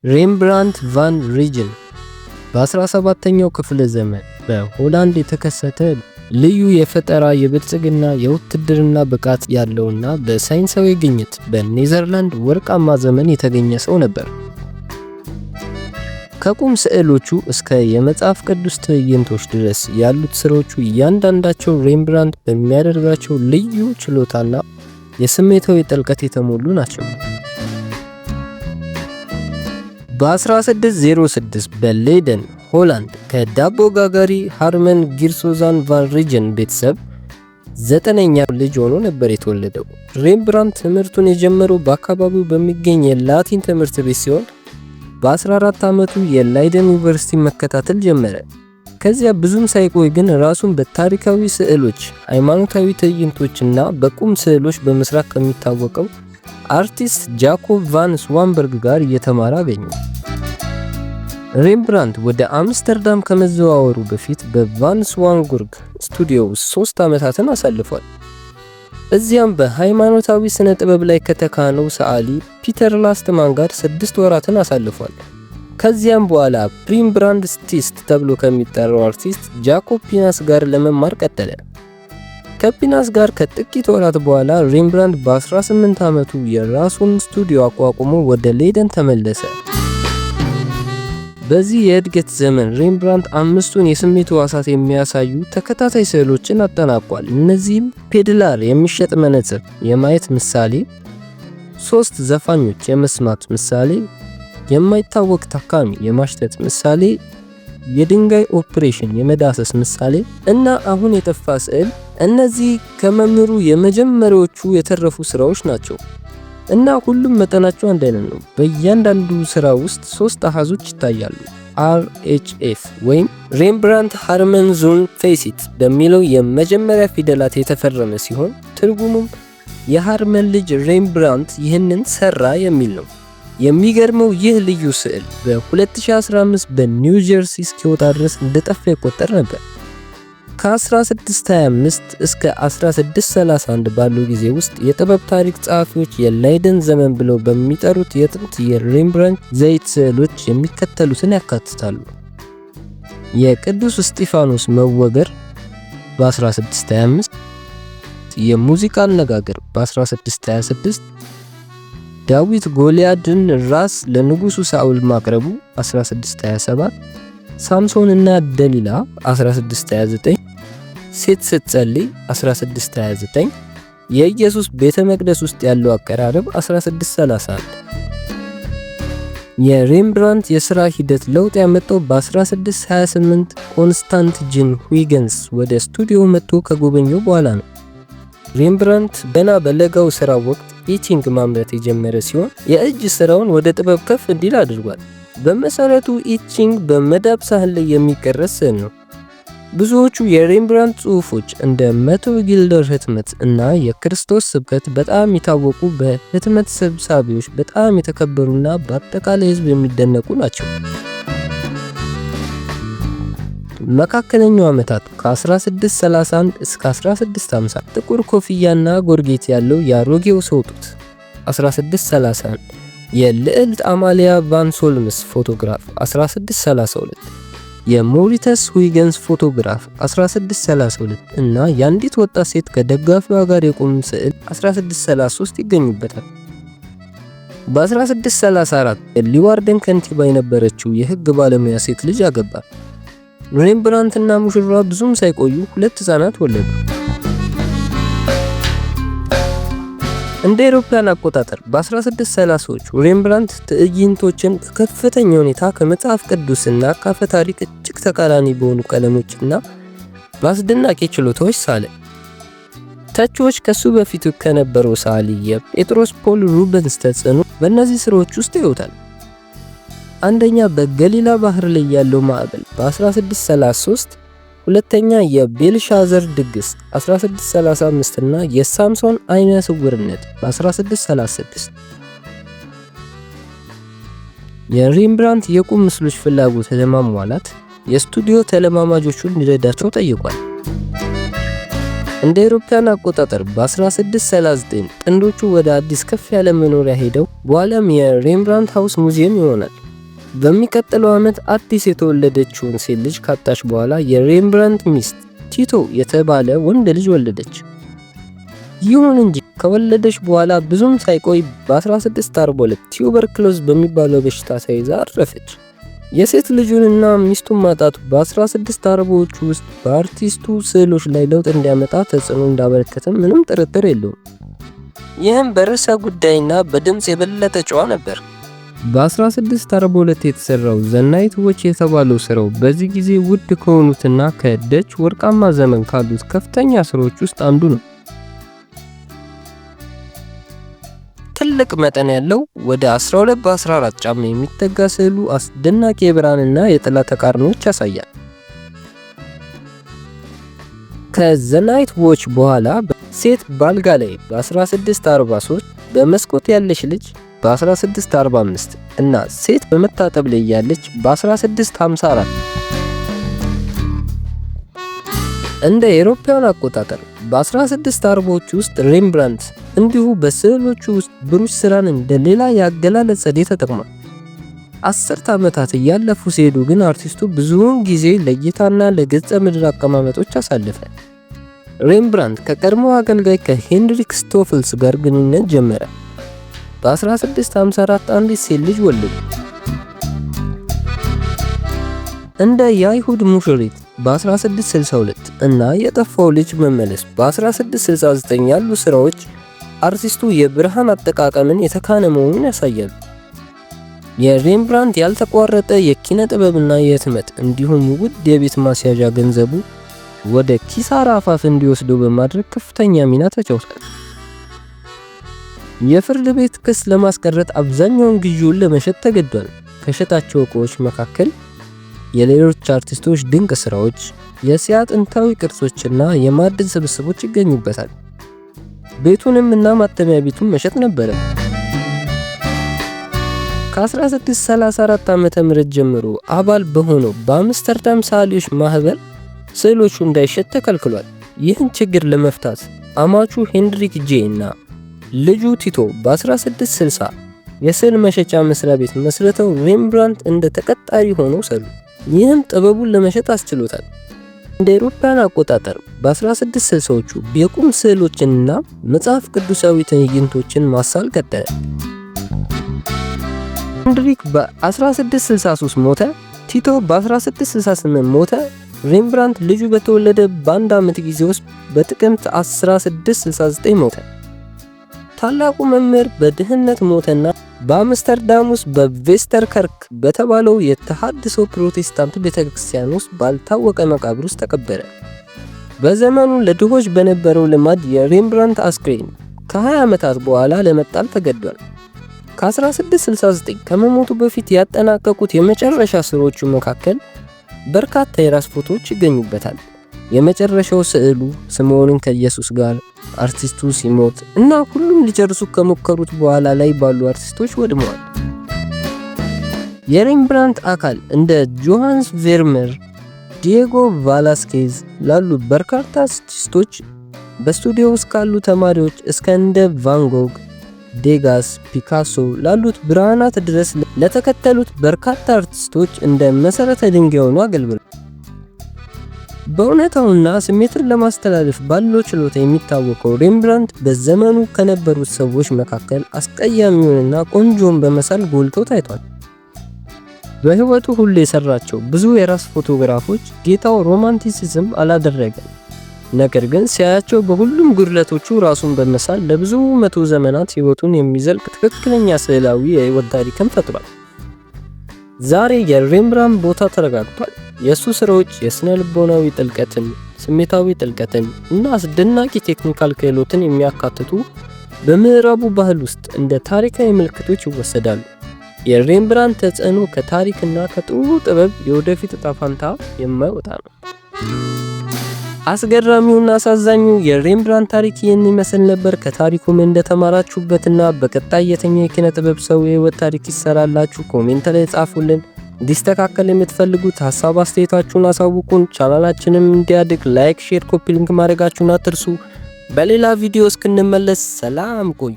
ሬምብራንት ቫን ሪጅን በ17ኛው ክፍለ ዘመን በሆላንድ የተከሰተ ልዩ የፈጠራ የብልጽግና የውትድርና ብቃት ያለውና በሳይንሳዊ ግኝት በኔዘርላንድ ወርቃማ ዘመን የተገኘ ሰው ነበር። ከቁም ስዕሎቹ እስከ የመጽሐፍ ቅዱስ ትዕይንቶች ድረስ ያሉት ስራዎቹ እያንዳንዳቸው ሬምብራንት በሚያደርጋቸው ልዩ ችሎታና የስሜታዊ ጥልቀት የተሞሉ ናቸው። በ1606 በሌደን ሆላንድ ከዳቦ ጋጋሪ ሃርመን ጊርሶዛን ቫን ሪጅን ቤተሰብ 9ኛ ልጅ ሆኖ ነበር የተወለደው። ሬምብራንት ትምህርቱን የጀመረው በአካባቢው በሚገኝ የላቲን ትምህርት ቤት ሲሆን በ14 ዓመቱ የላይደን ዩኒቨርሲቲ መከታተል ጀመረ። ከዚያ ብዙም ሳይቆይ ግን ራሱን በታሪካዊ ስዕሎች፣ ሃይማኖታዊ ትዕይንቶችና በቁም ስዕሎች በመስራት ከሚታወቀው አርቲስት ጃኮብ ቫን ስዋንበርግ ጋር እየተማረ አገኘው። ሬምብራንት ወደ አምስተርዳም ከመዘዋወሩ በፊት በቫን ስዋንበርግ ስቱዲዮ 3 ዓመታትን አሳልፏል። እዚያም በሃይማኖታዊ ስነ ጥበብ ላይ ከተካነው ሰዓሊ ፒተር ላስትማን ጋር 6 ወራትን አሳልፏል። ከዚያም በኋላ ፕሪምብራንድ ስቲስት ተብሎ ከሚጠራው አርቲስት ጃኮብ ፒናስ ጋር ለመማር ቀጠለ። ከፒናስ ጋር ከጥቂት ወራት በኋላ ሬምብራንት በ18 ዓመቱ የራሱን ስቱዲዮ አቋቁሞ ወደ ሌደን ተመለሰ። በዚህ የእድገት ዘመን ሬምብራንት 5ቱን የስሜት ሕዋሳት የሚያሳዩ ተከታታይ ስዕሎችን አጠናቋል። እነዚህም ፔድላር የሚሸጥ መነጽር የማየት ምሳሌ፣ 3 ዘፋኞች የመስማት ምሳሌ፣ የማይታወቅ ታካሚ የማሽተት ምሳሌ፣ የድንጋይ ኦፕሬሽን የመዳሰስ ምሳሌ እና አሁን የጠፋ ስዕል። እነዚህ ከመምህሩ የመጀመሪያዎቹ የተረፉ ስራዎች ናቸው እና ሁሉም መጠናቸው አንድ አይነት ነው። በእያንዳንዱ ስራ ውስጥ 3 አሃዞች ይታያሉ። RHF ወይም ሬምብራንት ሃርመን ዙን ፌሲት በሚለው የመጀመሪያ ፊደላት የተፈረመ ሲሆን ትርጉሙም የሃርመን ልጅ ሬምብራንት ይህንን ሰራ የሚል ነው። የሚገርመው ይህ ልዩ ስዕል በ2015 በኒው ጀርሲ እስኪወጣ ድረስ እንደጠፋ ይቆጠር ነበር። ከ1625 እስከ 1631 ባለው ጊዜ ውስጥ የጥበብ ታሪክ ጸሐፊዎች የላይደን ዘመን ብለው በሚጠሩት የጥንት የሬምብራንት ዘይት ስዕሎች የሚከተሉትን ያካትታሉ። የቅዱስ እስጢፋኖስ መወገር በ1625፣ የሙዚቃ አነጋገር በ1626፣ ዳዊት ጎልያድን ራስ ለንጉሱ ሳኦል ማቅረቡ 1627፣ ሳምሶን እና ደሊላ 1629፣ ሴት ስትጸልይ 1629፣ የኢየሱስ ቤተ መቅደስ ውስጥ ያለው አቀራረብ 1631። የሬምብራንት የሥራ ሂደት ለውጥ ያመጣው በ1628 ኮንስታንቲን ሁይገንስ ወደ ስቱዲዮ መጥቶ ከጎበኘው በኋላ ነው። ሬምብራንት ገና በለጋው ሥራ ወቅት ኢቺንግ ማምረት የጀመረ ሲሆን የእጅ ሥራውን ወደ ጥበብ ከፍ እንዲል አድርጓል። በመሰረቱ ኢቺንግ በመዳብ ሳህን ላይ የሚቀረጽ ስዕል ነው። ብዙዎቹ የሬምብራንት ጽሑፎች እንደ መቶ ጊልደር ህትመት እና የክርስቶስ ስብከት በጣም የታወቁ በህትመት ሰብሳቢዎች በጣም የተከበሩና በአጠቃላይ ሕዝብ የሚደነቁ ናቸው። መካከለኛው ዓመታት ከ1631 እስከ 1650 ጥቁር ኮፍያና ጎርጌት ያለው የአሮጌው ሰው ጡት 1631፣ የልዕልት አማሊያ ቫን ሶልምስ ፎቶግራፍ 1632፣ የሞሪተስ ሁይገንስ ፎቶግራፍ 1632 እና የአንዲት ወጣት ሴት ከደጋፊዋ ጋር የቆሙ ስዕል 1633 ይገኙበታል። በ1634 የሊዋርደን ከንቲባ የነበረችው የህግ ባለሙያ ሴት ልጅ አገባ። ሬምብራንትና ሙሽራ ብዙም ሳይቆዩ 2 ህፃናት ወለዱ። እንደ አውሮፓውያን አቆጣጠር በ1630ዎቹ ሬምብራንት ትዕይንቶችን በከፍተኛ ሁኔታ ከመጽሐፍ ቅዱስና ከአፈ ታሪክ እጅግ ተቃራኒ በሆኑ ቀለሞችና በአስደናቂ ችሎታዎች ሳለ። ተቺዎች ከሱ በፊት ከነበረው ሰዓሊ የጴጥሮስ ፖል ሩበንስ ተጽዕኖ በእነዚህ ስራዎች ውስጥ ይወጣል። አንደኛ በገሊላ ባህር ላይ ያለው ማዕበል በ1633፣ ሁለተኛ የቤልሻዘር ድግስ 1635 እና የሳምሶን አይነ ስውርነት በ1636። የሬምብራንት የቁም ምስሎች ፍላጎት ለማሟላት የስቱዲዮ ተለማማጆቹን እንዲረዳቸው ጠይቋል። እንደ አውሮፓውያን አቆጣጠር በ1639 ጥንዶቹ ወደ አዲስ ከፍ ያለ መኖሪያ ሄደው በኋላም የሬምብራንት ሃውስ ሙዚየም ይሆናል። በሚቀጥለው ዓመት አዲስ የተወለደችውን ሴት ልጅ ካጣች በኋላ የሬምብራንት ሚስት ቲቶ የተባለ ወንድ ልጅ ወለደች። ይሁን እንጂ ከወለደች በኋላ ብዙም ሳይቆይ በ1642 ቱበርክሎዝ በሚባለው በሽታ ተይዛ አረፈች። የሴት ልጁንና ሚስቱን ማጣቱ በ1640ዎቹ ውስጥ በአርቲስቱ ስዕሎች ላይ ለውጥ እንዲያመጣ ተጽዕኖ እንዳበረከተ ምንም ጥርጥር የለውም። ይህም በርዕሰ ጉዳይና በድምፅ የበለጠ ጨዋ ነበር። በ1642 የተሰራው ዘ ናይት ዎች የተባለው ስራው በዚህ ጊዜ ውድ ከሆኑትና ከደች ወርቃማ ዘመን ካሉት ከፍተኛ ስራዎች ውስጥ አንዱ ነው። ትልቅ መጠን ያለው ወደ 12 በ14 ጫማ የሚጠጋ ስዕሉ አስደናቂ የብርሃንና የጥላ ተቃርኖች ያሳያል። ከዘ ናይት ዎች በኋላ ሴት ባልጋ ላይ በ1643፣ በመስኮት ያለች ልጅ በ1645 እና ሴት በመታጠብ ላይ ያለች በ1654 እንደ አውሮፓውያን አቆጣጠር በ1640ዎቹ ውስጥ ሬምብራንት እንዲሁ በስዕሎቹ ውስጥ ብሩሽ ስራን እንደ ሌላ ያገላለጽ ዘዴ ተጠቅሟል። 10 ዓመታት እያለፉ ሲሄዱ ግን አርቲስቱ ብዙውን ጊዜ ለእይታና ለገጸ ምድር አቀማመጦች አሳለፈ። ሬምብራንት ከቀድሞ አገልጋይ ከሄንሪክ ስቶፍልስ ጋር ግንኙነት ጀመረ። በ1654 አንዲት ሴት ልጅ ወለዱ። እንደ የአይሁድ ሙሽሪት በ1662 እና የጠፋው ልጅ መመለስ በ1669 ያሉ ስራዎች አርቲስቱ የብርሃን አጠቃቀምን የተካነ መሆኑን ያሳያሉ። የሬምብራንት ያልተቋረጠ የኪነ ጥበብና የህትመት እንዲሁም ውድ የቤት ማስያዣ ገንዘቡ ወደ ኪሳራ አፋፍ እንዲወስደው በማድረግ ከፍተኛ ሚና ተጫውቷል። የፍርድ ቤት ክስ ለማስቀረት አብዛኛውን ግዢውን ለመሸጥ ተገዷል። ከሸጣቸው ዕቃዎች መካከል የሌሎች አርቲስቶች ድንቅ ስራዎች፣ የእስያ ጥንታዊ ቅርሶችና የማዕድን ስብስቦች ይገኙበታል። ቤቱንም እና ማተሚያ ቤቱን መሸጥ ነበረ። ከ1634 ዓ.ም ጀምሮ አባል በሆነው በአምስተርዳም ሰዓሊዎች ማህበር ስዕሎቹ እንዳይሸጥ ተከልክሏል። ይህን ችግር ለመፍታት አማቹ ሄንሪክ ጄ እና ልጁ ቲቶ በ1660 የስዕል መሸጫ መስሪያ ቤት መስርተው ሬምብራንት እንደ ተቀጣሪ ሆነው ሰሩ። ይህም ጥበቡን ለመሸጥ አስችሎታል። እንደ አውሮፓውያን አቆጣጠር በ1660ዎቹ የቁም ስዕሎችንና መጽሐፍ ቅዱሳዊ ትዕይንቶችን ማሳል ቀጠለ። ሄንሪክ በ1663 ሞተ። ቲቶ በ1668 ሞተ። ሬምብራንት ልጁ በተወለደ በአንድ ዓመት ጊዜ ውስጥ በጥቅምት 1669 ሞተ። ታላቁ መምህር በድህነት ሞተና በአምስተርዳም ውስጥ በቬስተርከርክ በተባለው የተሐድሶ ፕሮቴስታንት ቤተክርስቲያን ውስጥ ባልታወቀ መቃብር ውስጥ ተቀበረ። በዘመኑ ለድሆች በነበረው ልማድ የሬምብራንት አስክሬን ከ20 ዓመታት በኋላ ለመጣል ተገዷል። ከ1669 ከመሞቱ በፊት ያጠናቀቁት የመጨረሻ ስራዎቹ መካከል በርካታ የራስ ፎቶዎች ይገኙበታል። የመጨረሻው ስዕሉ ስምዖንን ከኢየሱስ ጋር፣ አርቲስቱ ሲሞት እና ሁሉም ሊጨርሱ ከሞከሩት በኋላ ላይ ባሉ አርቲስቶች ወድመዋል። የሬምብራንት አካል እንደ ጆሃንስ ቬርሜር፣ ዲየጎ ቫላስኬዝ ላሉ በርካታ አርቲስቶች በስቱዲዮ ውስጥ ካሉ ተማሪዎች እስከ እንደ ቫን ጎግ፣ ዴጋስ፣ ፒካሶ ላሉት ብርሃናት ድረስ ለተከተሉት በርካታ አርቲስቶች እንደ መሰረተ ድንጋይ ሆኖ አገልግሏል። በእውነታውና ስሜትን ለማስተላለፍ ባለው ችሎታ የሚታወቀው ሬምብራንት በዘመኑ ከነበሩት ሰዎች መካከል አስቀያሚውንና ቆንጆውን በመሳል ጎልቶ ታይቷል። በህይወቱ ሁሉ የሰራቸው ብዙ የራስ ፎቶግራፎች ጌታው ሮማንቲሲዝም አላደረገም። ነገር ግን ሲያያቸው በሁሉም ጉድለቶቹ ራሱን በመሳል ለብዙ መቶ ዘመናት ህይወቱን የሚዘልቅ ትክክለኛ ስዕላዊ የህይወት ታሪክን ፈጥሯል። ዛሬ የሬምብራንት ቦታ ተረጋግቷል። የሱ ስራዎች የስነ ልቦናዊ ጥልቀትን፣ ስሜታዊ ጥልቀትን እና አስደናቂ ቴክኒካል ክህሎትን የሚያካትቱ በምዕራቡ ባህል ውስጥ እንደ ታሪካዊ ምልክቶች ይወሰዳሉ። የሬምብራንት ተጽዕኖ ከታሪክና ከጥሩ ጥበብ የወደፊት ዕጣ ፈንታ የማይወጣ ነው። አስገራሚውና አሳዛኙ የሬምብራንት ታሪክ ይህን ይመስል ነበር። ከታሪኩም እንደተማራችሁበትና በቀጣይ የትኛው የኪነ ጥበብ ሰው የህይወት ታሪክ ይሰራላችሁ ኮሜንት ላይ ጻፉልን። እንዲስተካከል የምትፈልጉት ሐሳብ አስተያየታችሁን አሳውቁን። ቻናላችንም እንዲያድግ ላይክ፣ ሼር፣ ኮፒ ሊንክ ማድረጋችሁን አትርሱ። በሌላ ቪዲዮ እስክንመለስ ሰላም ቆዩ።